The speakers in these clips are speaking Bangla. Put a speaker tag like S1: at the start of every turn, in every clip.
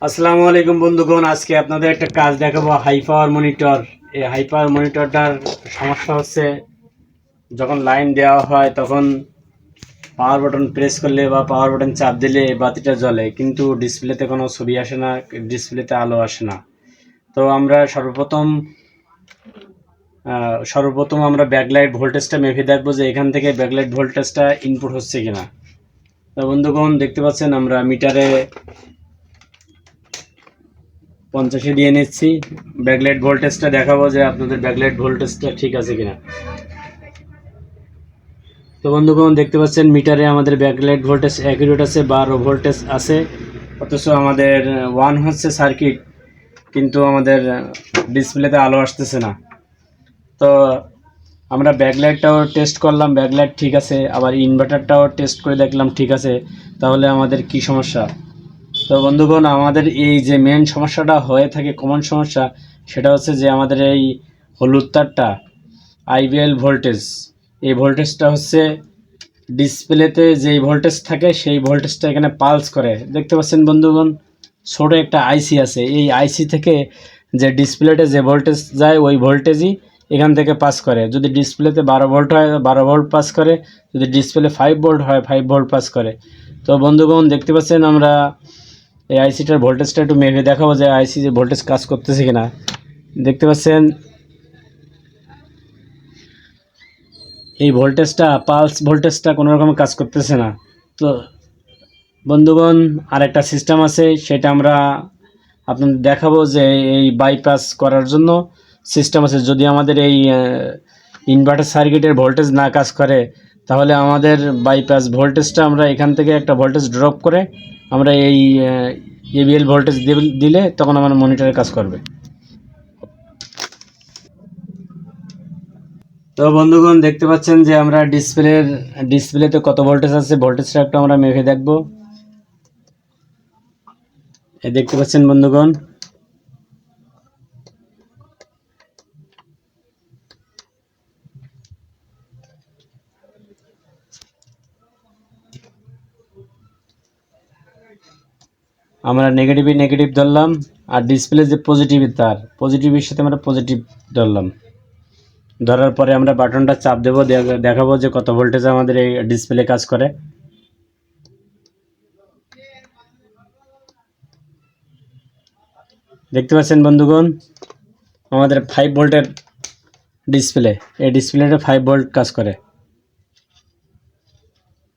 S1: আসসালামু আলাইকুম বন্ধুগণ, আজকে আপনাদের একটা কাজ দেখাবো হাই পাওয়ার মনিটর। এই হাই পাওয়ার মনিটরটার সমস্যা হচ্ছে যখন লাইন দেওয়া হয় তখন পাওয়ার বাটন প্রেস করলে বা পাওয়ার বাটন চাপ দিলে বাতিটা জ্বলে, কিন্তু ডিসপ্লেতে কোনো ছবি আসে না, ডিসপ্লেতে আলো আসে না। তো আমরা সর্বপ্রথম আমরা ব্যাকলাইট ভোল্টেজটা মেপে দেখবো যে এখান থেকে ব্যাকলাইট ভোল্টেজটা ইনপুট হচ্ছে কিনা। তো বন্ধুগণ দেখতে পাচ্ছেন আমরা মিটারে 50 দিয়ে নিচ্ছি। ব্যাকলাইট ভোল্টেজটা দেখাবো যে আপনাদের ব্যাকলাইট ভোল্টেজটা ঠিক আছে কিনা। তো বন্ধুগণ দেখতে পাচ্ছেন মিটারে আমাদের ব্যাকলাইট ভোল্টেজ অ্যাকুরেট আছে, 12 ভোল্টেজ আছে, অথচ আমাদের 1 হচ্ছে সার্কিট, কিন্তু আমাদের ডিসপ্লেতে আলো আসতেছে না। তো আমরা ব্যাকলাইটটাও টেস্ট করলাম, ব্যাকলাইট ঠিক আছে, আবার ইনভার্টারটাও টেস্ট করে দেখলাম ঠিক আছে। তাহলে আমাদের কি সমস্যা? তো বন্ধুগণ, আমাদের এই যে মেন সমস্যাটা হয়ে থাকে, কমন সমস্যা, সেটা হচ্ছে যে আমাদের এই হলুদ তারটা আইবিএল ভোল্টেজ, এই ভোল্টেজটা হচ্ছে ডিসপ্লেতে যেই ভোল্টেজ থাকে সেই ভোল্টেজটা এখানে পালস করে। দেখতে পাচ্ছেন বন্ধুগণ, ছোট একটা আইসি আছে, এই আইসি থেকে যে ডিসপ্লেতে যে ভোল্টেজ যায় ওই ভোল্টেজই এখান থেকে পাস করে। যদি ডিসপ্লেতে 12 ভোল্ট হয় 12 ভোল্ট পাস করে, যদি ডিসপ্লে 5 ভোল্ট হয় 5 ভোল্ট পাস করে। তো বন্ধুগণ দেখতে পাচ্ছেন আমরা এই আইসিটার ভোল্টেজটা একটু মেপে দেখাবো যে আইসি যে ভোল্টেজ কাজ করতেছে কিনা। দেখতে পাচ্ছেন এই ভোল্টেজটা, পালস ভোল্টেজটা কোনো রকম কাজ করতেছে না। তো বন্ধুগণ, আরেকটা সিস্টেম আছে, সেটা আমরা আপনাদের দেখাবো যে এই বাইপাস করার জন্য সিস্টেম আছে। যদি আমাদের এই ইনভার্টার সার্কিটের ভোল্টেজ না কাজ করে, তাহলে আমাদের বাইপাস ভোল্টেজটা আমরা এখান থেকে একটা ভোল্টেজ ড্রপ করে আমরা এই এবিএল ভোল্টেজ দিলে তখন আমার মনিটরে কাজ করবে। তো বন্ধুগণ দেখতে পাচ্ছেন যে আমরা ডিসপ্লেতে কত ভোল্টেজ আছে, ভোল্টেজটা একটু আমরা মেপে দেখব। এই দেখতে পাচ্ছেন বন্ধুগণ, আমরা নেগেটিভ ধরলাম, আর ডিসপ্লে যে পজিটিভের সাথে আমরা পজিটিভ ধরলাম। ধরার পরে আমরা বাটনটা চাপ দেবো, দেখাবো যে কত ভোল্টেজ আমাদের এই ডিসপ্লে কাজ করে। দেখতে পাচ্ছেন বন্ধুগণ, আমাদের 5 ভোল্টের ডিসপ্লে, এই ডিসপ্লেটা 5 ভোল্ট কাজ করে।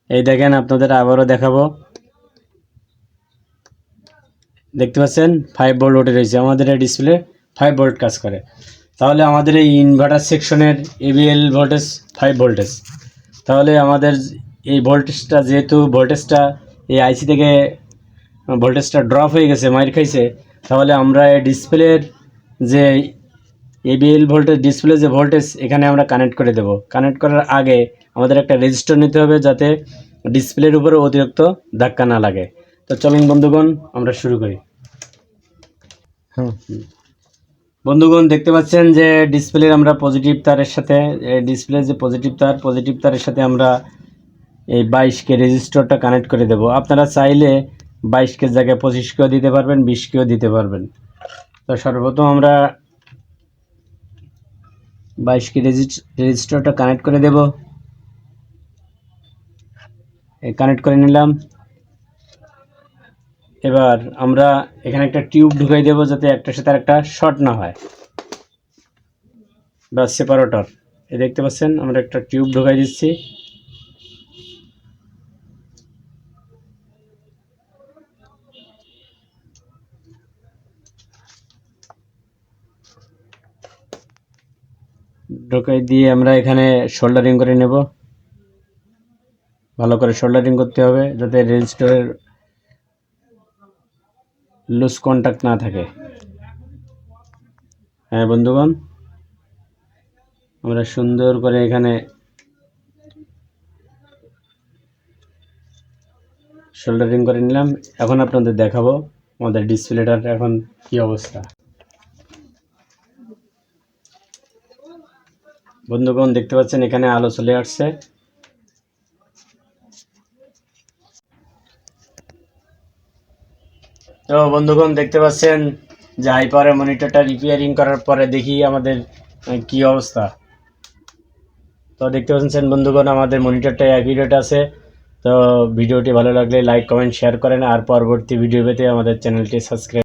S1: এই দেখেন, আপনাদের আবারও দেখাবো। দেখতে পাচ্ছেন 5 ভোল্ট উঠে রয়েছে, আমাদের এই ডিসপ্লে 5 ভোল্ট কাজ করে। তাহলে আমাদের এই ইনভার্টার সেকশনের এবিএল ভোল্টেজ 5 ভোল্টেজ। তাহলে আমাদের এই ভোল্টেজটা, যেহেতু ভোল্টেজটা এই আইসি থেকে ভোল্টেজটা ড্রপ হয়ে গেছে, মাইর খাইছে, তাহলে আমরা এই ডিসপ্লের যে এবিএল ভোল্টেজ, ডিসপ্লে যে ভোল্টেজ এখানে আমরা কানেক্ট করে দেব। কানেক্ট করার আগে আমাদের একটা রেজিস্টার নিতে হবে, যাতে ডিসপ্লের উপরে অতিরিক্ত ধাক্কা না লাগে। তো চলুন বন্ধুগণ, আমরা শুরু করি। বন্ধুগণ দেখতে পাচ্ছেন যে ডিসপ্লের আমরা পজিটিভ তারের সাথে, ডিসপ্লে যে পজিটিভ তারের সাথে আমরা এই 22K রেজিস্টারটা কানেক্ট করে দেব। আপনারা চাইলে 22K জায়গায় 25K দিতে পারবেন, 20K দিতে পারবেন। তো সর্বপ্রথম আমরা 22K রেজিস্টারটা কানেক্ট করে দেব। কানেক্ট করে নিলাম। এবার আমরা এখানে একটা টিউব ঢুকাই দেব, যাতে একটার সাথে আরেকটা শর্ট না হয়, বা সেপারেটর। এই দেখতে পাচ্ছেন আমরা একটা টিউব ঢুকাই দিচ্ছি। ঢুকাই দিয়ে আমরা এখানে সোল্ডারিং করে নেব। ভালো করে সোল্ডারিং করতে হবে, যাতে রেজিস্টারের লুজ কন্ট্যাক্ট না থাকে। হ্যাঁ বন্ধুগণ, আমরা সুন্দর করে এখানে সোল্ডারিং করে নিলাম। এখন আপনাদের দেখাবো আমাদের ডিসপ্লেটার এখন কি অবস্থা। বন্ধুগণ দেখতে পাচ্ছেন এখানে আলো চলে আসছে। তো বন্ধুগণ দেখতে পাচ্ছেন যে হাইপারের মনিটরটা রিপেয়ারিং করার পরে দেখি আমাদের কি অবস্থা। তো দেখতে পাচ্ছেন বন্ধুগণ আমাদের মনিটরটা অ্যাকুরেট আছে। তো ভিডিওটি ভালো লাগলে লাইক কমেন্ট শেয়ার করেন, আর পরবর্তী ভিডিও পেতে আমাদের চ্যানেলটি সাবস্ক্রাইব